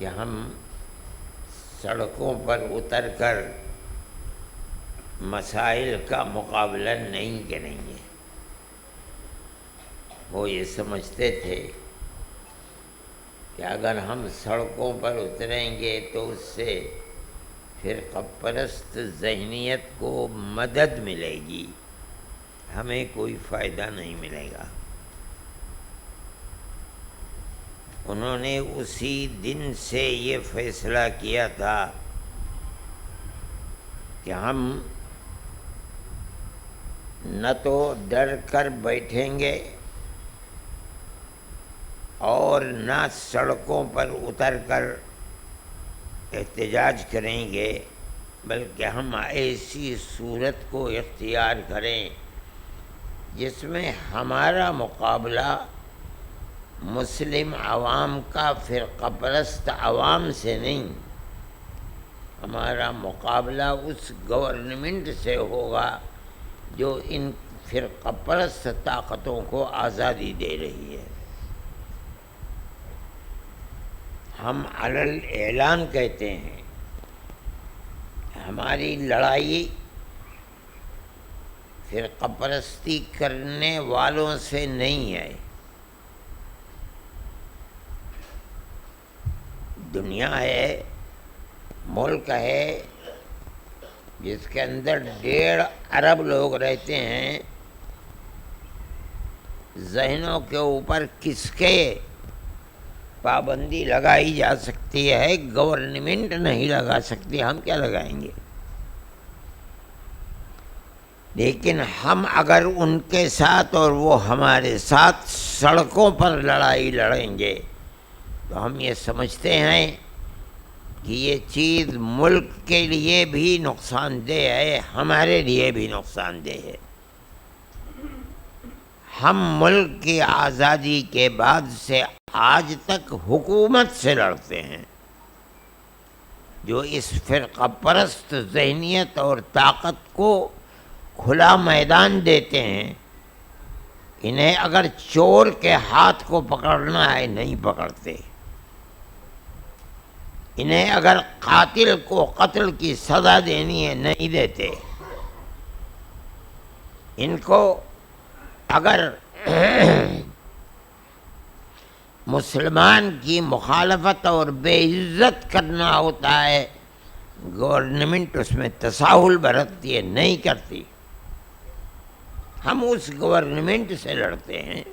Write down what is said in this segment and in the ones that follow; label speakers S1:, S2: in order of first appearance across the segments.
S1: کہ ہم سڑکوں پر اتر کر مسائل کا مقابلہ نہیں کریں گے۔ وہ یہ سمجھتے تھے کہ اگر ہم سڑکوں پر اتریں گے تو اس سے فرقہ پرست ذہنیت کو مدد ملے گی، ہمیں کوئی فائدہ نہیں ملے گا۔ انہوں نے اسی دن سے یہ فیصلہ کیا تھا کہ ہم نہ تو ڈر کر بیٹھیں گے اور نہ سڑکوں پر اتر کر احتجاج کریں گے، بلکہ ہم ایسی صورت کو اختیار کریں جس میں ہمارا مقابلہ مسلم عوام کا فرقہ پرست عوام سے نہیں، ہمارا مقابلہ اس گورنمنٹ سے ہوگا جو ان فرقہ پرست طاقتوں کو آزادی دے رہی ہے۔ ہم علی الاعلان کہتے ہیں ہماری لڑائی فرقہ پرستی کرنے والوں سے نہیں ہے۔ دنیا ہے، ملک ہے جس کے اندر 1.5 ارب لوگ رہتے ہیں، ذہنوں کے اوپر کس کے پابندی لگائی جا سکتی ہے؟ گورنمنٹ نہیں لگا سکتی، ہم کیا لگائیں گے؟ لیکن ہم اگر ان کے ساتھ اور وہ ہمارے ساتھ سڑکوں پر لڑائی لڑیں گے تو ہم یہ سمجھتے ہیں کہ یہ چیز ملک کے لیے بھی نقصان دہ ہے، ہمارے لیے بھی نقصان دہ ہے۔ ہم ملک کی آزادی کے بعد سے آج تک حکومت سے لڑتے ہیں جو اس فرقہ پرست ذہنیت اور طاقت کو کھلا میدان دیتے ہیں۔ انہیں اگر چور کے ہاتھ کو پکڑنا ہے نہیں پکڑتے، انہیں اگر قاتل کو قتل کی سزا دینی ہے نہیں دیتے، ان کو اگر مسلمان کی مخالفت اور بے عزت کرنا ہوتا ہے گورنمنٹ اس میں تساہل برتتی ہے، نہیں کرتی۔ ہم اس گورنمنٹ سے لڑتے ہیں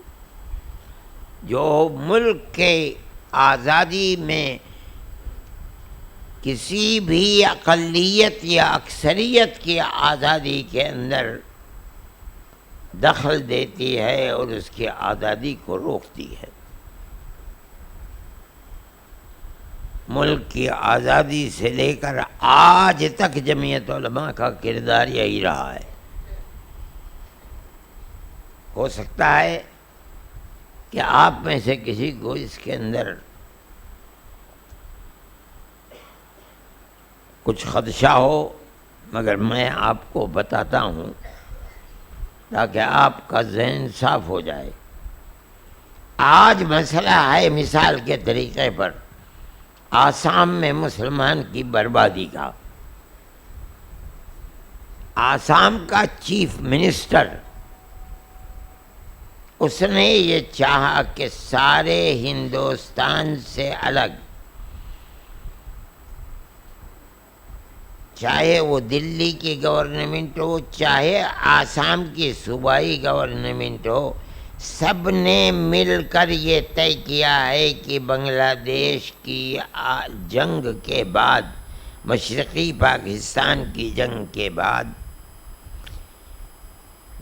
S1: جو ملک کے آزادی میں کسی بھی اقلیت یا اکثریت کی آزادی کے اندر دخل دیتی ہے اور اس کی آزادی کو روکتی ہے۔ ملک کی آزادی سے لے کر آج تک جمعیت علماء کا کردار یہی رہا ہے۔ ہو سکتا ہے کہ آپ میں سے کسی کو اس کے اندر کچھ خدشہ ہو، مگر میں آپ کو بتاتا ہوں تاکہ آپ کا ذہن صاف ہو جائے۔ آج مسئلہ ہے مثال کے طریقے پر آسام میں مسلمان کی بربادی کا۔ آسام کا چیف منسٹر اس نے یہ چاہا کہ سارے ہندوستان سے الگ، چاہے وہ دلی کی گورنمنٹ ہو چاہے آسام کی صوبائی گورنمنٹ ہو، سب نے مل کر یہ طے کیا ہے کہ بنگلہ دیش کی جنگ کے بعد، مشرقی پاکستان کی جنگ کے بعد،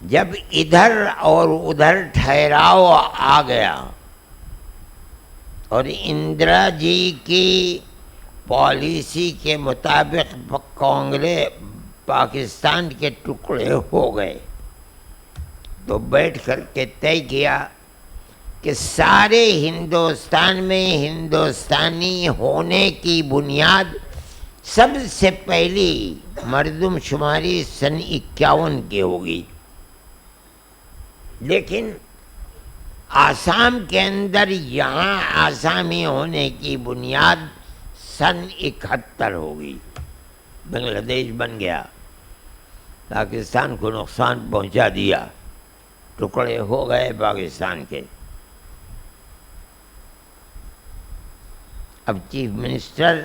S1: جب ادھر اور ادھر ٹھہراؤ آ گیا اور اندرا جی کی پالیسی کے مطابق کانگریس پاکستان کے ٹکڑے ہو گئے، تو بیٹھ کر کے طے کیا کہ سارے ہندوستان میں ہندوستانی ہونے کی بنیاد سب سے پہلی مردم شماری سن 51 کی ہوگی۔ لیکن آسام کے اندر یہاں آسامی ہونے کی بنیاد سن 71 ہوگی، بنگلہ دیش بن گیا، پاکستان کو نقصان پہنچا دیا، ٹکڑے ہو گئے پاکستان کے۔ اب چیف منسٹر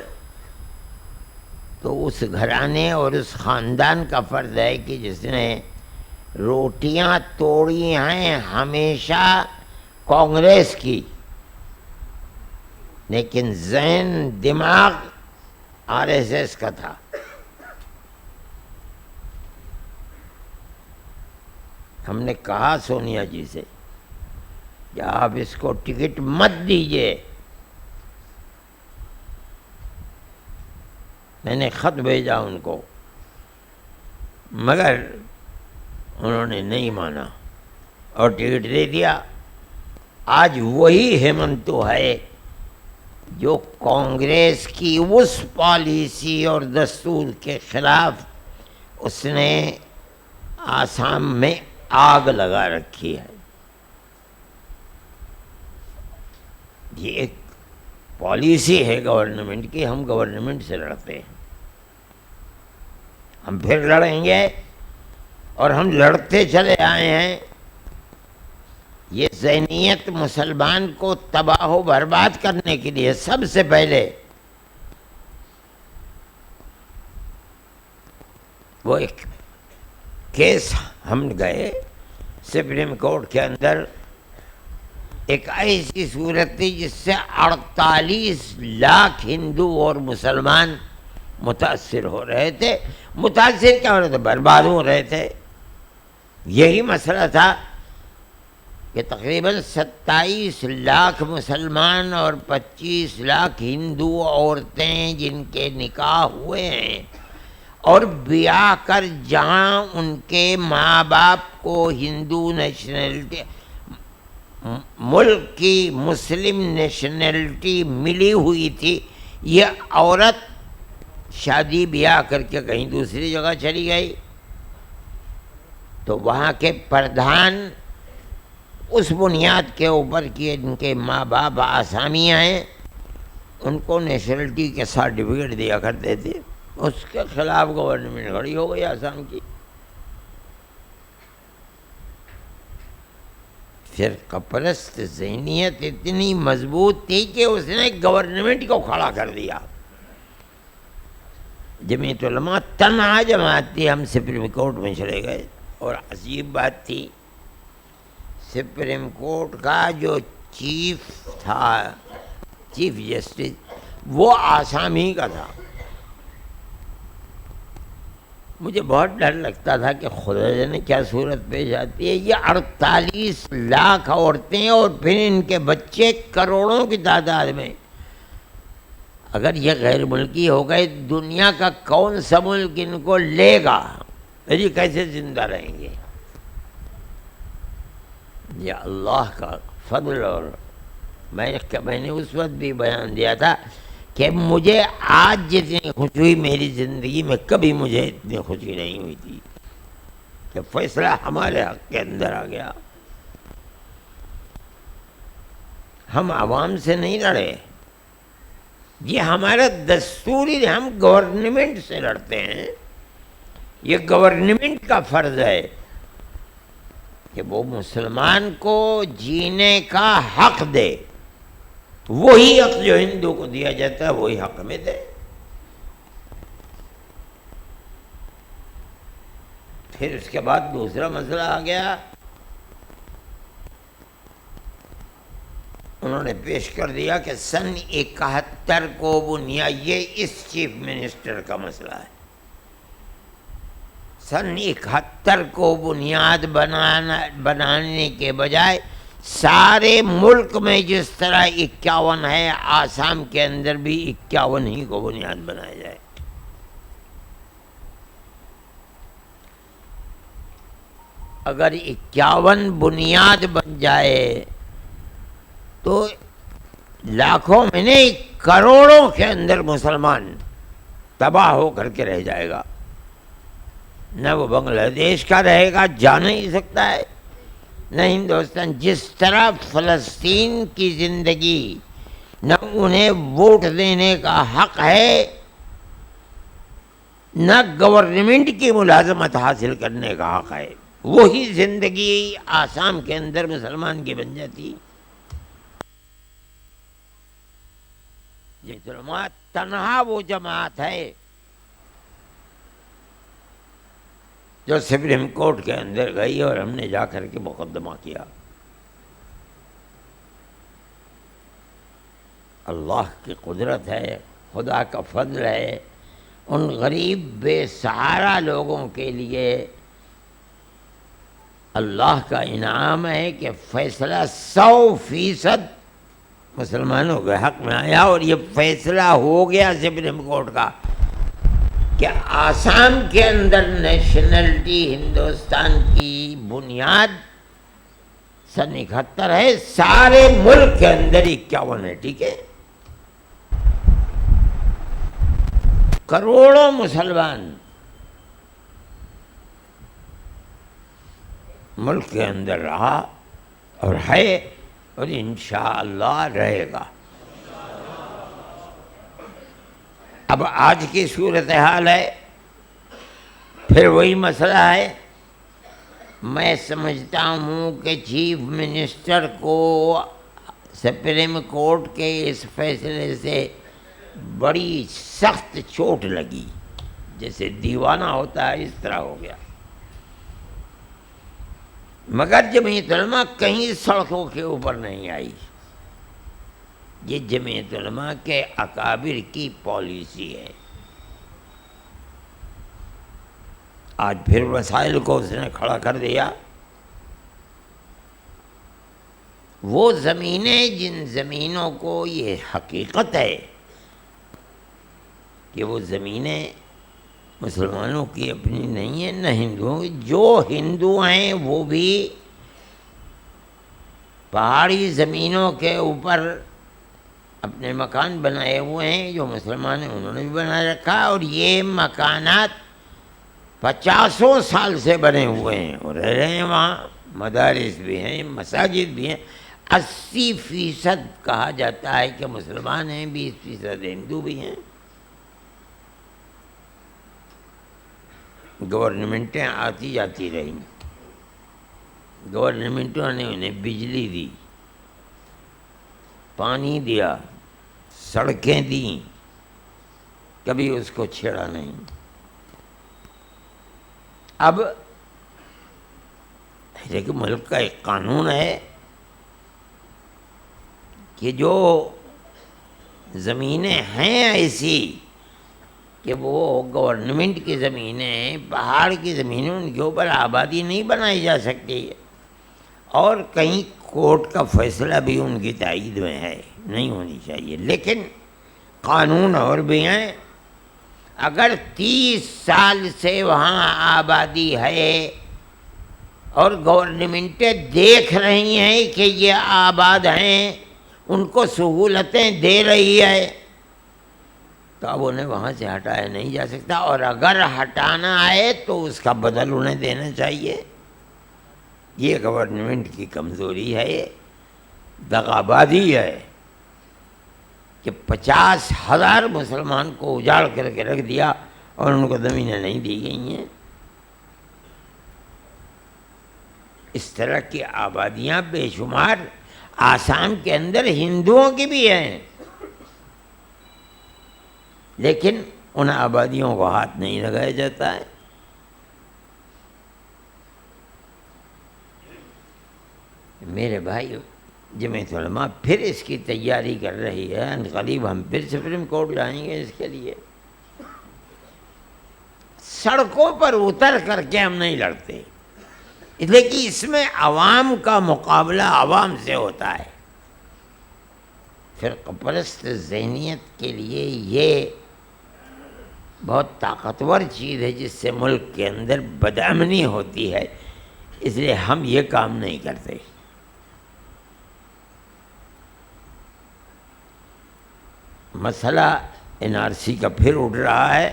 S1: تو اس گھرانے اور اس خاندان کا فرض ہے کہ جس نے روٹیاں توڑی ہیں ہمیشہ کانگریس کی، لیکن ذہن دماغ RSS کا تھا۔ ہم نے کہا سونیا جی سے کہ آپ اس کو ٹکٹ مت دیجیے، میں نے خط بھیجا ان کو، مگر انہوں نے نہیں مانا اور ٹکٹ دے دیا۔ آج وہی ہیمنتو ہے جو کانگریس کی اس پالیسی اور دستور کے خلاف اس نے آسام میں آگ لگا رکھی ہے۔ یہ ایک پالیسی ہے گورنمنٹ کی، ہم گورنمنٹ سے لڑتے ہیں، ہم پھر لڑیں گے اور ہم لڑتے چلے آئے ہیں۔ یہ ذہنیت مسلمان کو تباہ و برباد کرنے کے لیے سب سے پہلے وہ ایک کیس ہم گئے سپریم کورٹ کے اندر، ایک ایسی صورت تھی جس سے 48 لاکھ ہندو اور مسلمان متاثر ہو رہے تھے۔ متاثر کیا ہو رہے تھے؟ برباد ہو رہے تھے۔ یہی مسئلہ تھا کہ تقریباً 27 لاکھ مسلمان اور 25 لاکھ ہندو عورتیں جن کے نکاح ہوئے ہیں اور بیاہ کر جہاں ان کے ماں باپ کو ہندو نیشنلٹی، ملک کی مسلم نیشنلٹی ملی ہوئی تھی، یہ عورت شادی بیاہ کر کے کہیں دوسری جگہ چلی گئی تو وہاں کے پردھان اس بنیاد کے اوپر کہ ان کے ماں باپ آسامی ہیں ان کو نیشنلٹی کے سرٹیفکیٹ دیا کرتے تھے۔ اس کے خلاف گورنمنٹ کھڑی ہو گئی آسام کی۔ فرقہ پرست ذہنیت اتنی مضبوط تھی کہ اس نے گورنمنٹ کو کھڑا کر دیا۔ جمعیت علماء تنہا جماعت تھی، ہم سپریم کورٹ میں چلے گئے، اور عجیب بات تھی سپریم کورٹ کا جو چیف تھا، چیف جسٹس، وہ آسامی کا تھا۔ مجھے بہت ڈر لگتا تھا کہ خدا جانے کیا صورت پیش آتی ہے۔ یہ 48 لاکھ عورتیں اور پھر ان کے بچے کروڑوں کی تعداد میں، اگر یہ غیر ملکی ہو گئے، دنیا کا کون سا ملک ان کو لے گا؟ یہ کیسے زندہ رہیں گے؟ یہ اللہ کا فضل۔ اور میں نے اس وقت بھی بیان دیا تھا کہ مجھے آج جتنی خوشی ہوئی میری زندگی میں کبھی مجھے اتنی خوشی نہیں ہوئی تھی کہ فیصلہ ہمارے حق کے اندر آ گیا۔ ہم عوام سے نہیں لڑے، یہ ہمارا دستوری، ہم گورنمنٹ سے لڑتے ہیں۔ یہ گورنمنٹ کا فرض ہے کہ وہ مسلمان کو جینے کا حق دے، وہی حق جو ہندو کو دیا جاتا ہے وہی حق میں دے۔ پھر اس کے بعد دوسرا مسئلہ آ گیا، انہوں نے پیش کر دیا کہ سن 71 کو بنیاد، یہ اس چیف منسٹر کا مسئلہ ہے، سن 71 کو بنیاد بنانے کے بجائے سارے ملک میں جس طرح 51 ہے، آسام کے اندر بھی 51 ہی کو بنیاد بنایا جائے۔ اگر 51 بنیاد بن جائے تو لاکھوں میں نہیں کروڑوں کے اندر مسلمان تباہ ہو کر کے رہ جائے گا۔ نہ وہ بنگلہ دیش کا رہے گا، جا نہیں سکتا ہے، نہ ہندوستان۔ جس طرح فلسطین کی زندگی نہ انہیں ووٹ دینے کا حق ہے، نہ گورنمنٹ کی ملازمت حاصل کرنے کا حق ہے۔ وہی زندگی آسام کے اندر مسلمان کی بن جاتی۔ یہ جماعت تنہا وہ جماعت ہے جو سپریم کورٹ کے اندر گئی اور ہم نے جا کر کے مقدمہ کیا۔ اللہ کی قدرت ہے، خدا کا فضل ہے، ان غریب بے سہارا لوگوں کے لیے اللہ کا انعام ہے کہ فیصلہ 100% مسلمانوں کے حق میں آیا، اور یہ فیصلہ ہو گیا سپریم کورٹ کا کہ آسام کے اندر نیشنلٹی ہندوستان کی بنیاد سن 71 ہے، سارے ملک کے اندر 51 ہے۔ ٹھیک ہے، کروڑوں مسلمان ملک کے اندر رہا اور ہے، اور انشاءاللہ رہے گا۔ اب آج کی صورتحال ہے، پھر وہی مسئلہ ہے۔ میں سمجھتا ہوں کہ چیف منسٹر کو سپریم کورٹ کے اس فیصلے سے بڑی سخت چوٹ لگی، جیسے دیوانہ ہوتا ہے اس طرح ہو گیا۔ مگر جمعیت علماء کہیں سڑکوں کے اوپر نہیں آئی۔ یہ جمعیت علماء کے اکابر کی پالیسی ہے۔ آج پھر مسائل کو اس نے کھڑا کر دیا۔ وہ زمینیں، جن زمینوں کو یہ حقیقت ہے کہ وہ زمینیں مسلمانوں کی اپنی نہیں ہیں، نہ ہندوؤں، جو ہندو ہیں وہ بھی پہاڑی زمینوں کے اوپر اپنے مکان بنائے ہوئے ہیں، جو مسلمان ہیں انہوں نے بھی بنا رکھا، اور یہ مکانات 50 سال سے بنے ہوئے ہیں اور رہ رہے ہیں وہاں۔ مدارس بھی ہیں، مساجد بھی ہیں۔ 80% کہا جاتا ہے کہ مسلمان ہیں، 20% ہندو بھی ہیں۔ گورنمنٹیں آتی جاتی رہیں، گورنمنٹوں نے انہیں بجلی دی، پانی دیا، سڑکیں دیں، کبھی اس کو چھیڑا نہیں۔ اب لیکن ملک کا ایک قانون ہے کہ جو زمینیں ہیں ایسی کہ وہ گورنمنٹ کی زمینیں، پہاڑ کی زمینیں، ان کے اوپر آبادی نہیں بنائی جا سکتی، اور کہیں کورٹ کا فیصلہ بھی ان کی تائید میں ہے، نہیں ہونی چاہیے۔ لیکن قانون اور بھی ہیں۔ اگر 30 سال سے وہاں آبادی ہے اور گورنمنٹیں دیکھ رہی ہیں کہ یہ آباد ہیں، ان کو سہولتیں دے رہی ہے، تو اب انہیں وہاں سے ہٹایا نہیں جا سکتا، اور اگر ہٹانا ہے تو اس کا بدل انہیں دینا چاہیے۔ یہ گورنمنٹ کی کمزوری ہے، دغابازی ہے کہ 50,000 مسلمان کو اجاڑ کر کے رکھ دیا اور ان کو زمینیں نہیں دی گئی ہیں۔ اس طرح کی آبادیاں بے شمار آسام کے اندر ہندوؤں کی بھی ہیں، لیکن ان آبادیوں کو ہاتھ نہیں لگایا جاتا ہے۔ میرے بھائی، جمعیت علماء پھر اس کی تیاری کر رہی ہے، ان قریب ہم پھر سپریم کورٹ جائیں گے اس کے لیے۔ سڑکوں پر اتر کر کے ہم نہیں لڑتے، اس لیے کہ اس میں عوام کا مقابلہ عوام سے ہوتا ہے۔ فرقہ پرست ذہنیت کے لیے یہ بہت طاقتور چیز ہے جس سے ملک کے اندر بدامنی ہوتی ہے، اس لیے ہم یہ کام نہیں کرتے۔ مسئلہ NRC کا پھر اٹھ رہا ہے،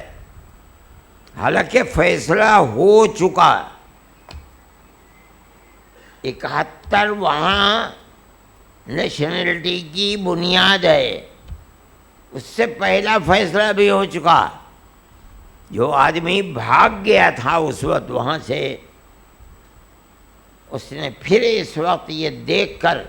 S1: حالانکہ فیصلہ ہو چکا۔ 71 وہاں نیشنلٹی کی بنیاد ہے. اس سے پہلا فیصلہ بھی ہو چکا. جو آدمی بھاگ گیا تھا اس وقت وہاں سے، اس نے پھر اس وقت یہ دیکھ کر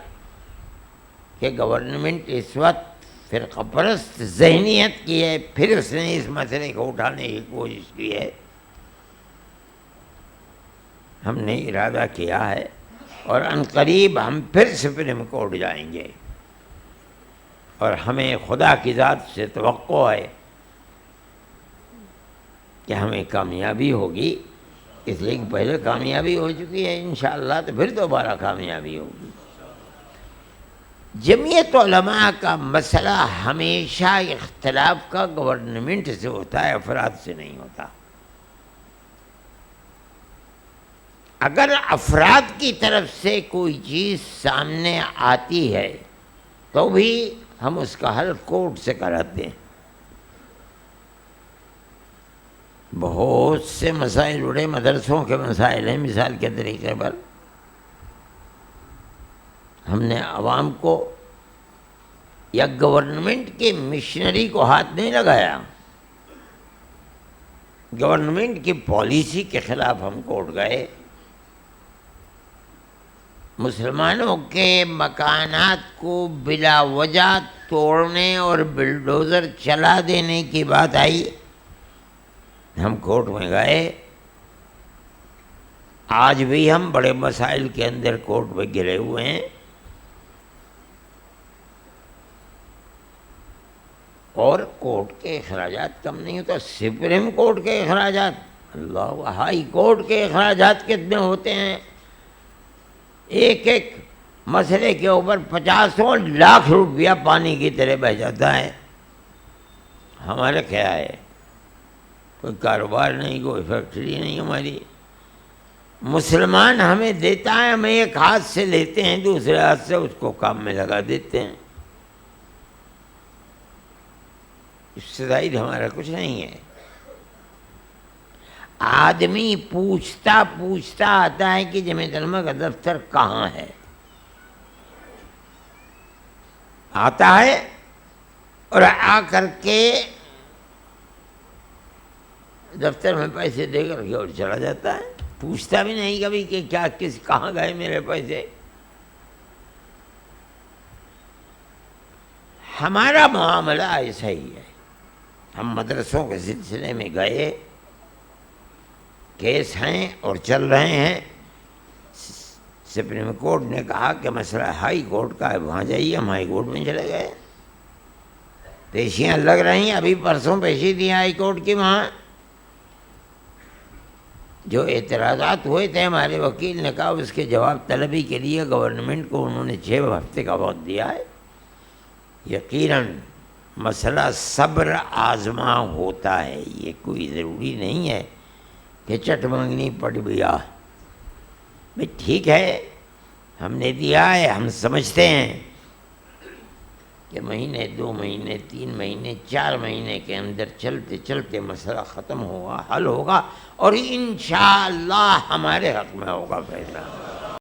S1: کہ گورنمنٹ اس وقت فرقہ پرست ذہنیت کی ہے، پھر اس نے اس مسئلے کو اٹھانے کی کوشش کی ہے. ہم نے ارادہ کیا ہے اور عنقریب ہم پھر سپریم کورٹ جائیں گے، اور ہمیں خدا کی ذات سے توقع ہے کہ ہمیں کامیابی ہوگی، اس لیے کہ پہلے کامیابی ہو چکی ہے انشاءاللہ، تو پھر دوبارہ کامیابی ہوگی. جمعیت علماء کا مسئلہ ہمیشہ اختلاف کا گورنمنٹ سے ہوتا ہے، افراد سے نہیں ہوتا. اگر افراد کی طرف سے کوئی چیز سامنے آتی ہے تو بھی ہم اس کا حل کورٹ سے کراتے ہیں. بہت سے مسائل اڑے مدرسوں کے مسائل ہیں. مثال کے طریقے پر ہم نے عوام کو یا گورنمنٹ کے مشنری کو ہاتھ نہیں لگایا، گورنمنٹ کی پالیسی کے خلاف ہم کورٹ گئے. مسلمانوں کے مکانات کو بلا وجہ توڑنے اور بلڈوزر چلا دینے کی بات آئی، ہم کورٹ میں گئے. آج بھی ہم بڑے مسائل کے اندر کورٹ میں گرے ہوئے ہیں، اور کورٹ کے اخراجات کم نہیں ہوتا. سپریم کورٹ کے اخراجات، اللہ، ہائی کورٹ کے اخراجات کتنے ہوتے ہیں. ایک ایک مسئلے کے اوپر 50 لاکھ روپیہ پانی کی طرح بہہ جاتا ہے. ہمارا کیا ہے؟ کوئی کاروبار نہیں، کوئی فیکٹری نہیں ہماری. مسلمان ہمیں دیتا ہے، ہم ایک ہاتھ سے لیتے ہیں، دوسرے ہاتھ سے اس کو کام میں لگا دیتے ہیں. اس سے زائد ہمارا کچھ نہیں ہے. آدمی پوچھتا پوچھتا آتا ہے کہ جمعیت علماء کا دفتر کہاں ہے. آتا ہے اور آ کر کے دفتر میں پیسے دے کر کے اور چلا جاتا ہے. پوچھتا بھی نہیں کبھی کہ کیا کہاں گئے میرے پیسے. ہمارا معاملہ ایسا ہی ہے. ہم مدرسوں کے سلسلے میں گئے، کیس ہیں اور چل رہے ہیں. سپریم کورٹ نے کہا کہ مسئلہ ہائی کورٹ کا ہے، وہاں جائیے. ہم ہائی کورٹ میں چلے گئے. پیشیاں لگ رہی ہیں، ابھی پرسوں پیشی دی ہائی کورٹ کی. وہاں جو اعتراضات ہوئے تھے ہمارے وکیل نے کہا اس کے جواب طلبی کے لیے گورنمنٹ کو انہوں نے 6 ہفتے کا وقت دیا ہے. یقیناً مسئلہ صبر آزما ہوتا ہے، یہ کوئی ضروری نہیں ہے کہ چٹ مانگنی پڑ گیا. بھئی ٹھیک ہے، ہم نے دیا ہے، ہم سمجھتے ہیں کہ مہینے 2 مہینے 3 مہینے 4 مہینے کے اندر چلتے چلتے مسئلہ ختم ہوگا، حل ہوگا، اور انشاءاللہ ہمارے حق میں ہوگا فیصلہ.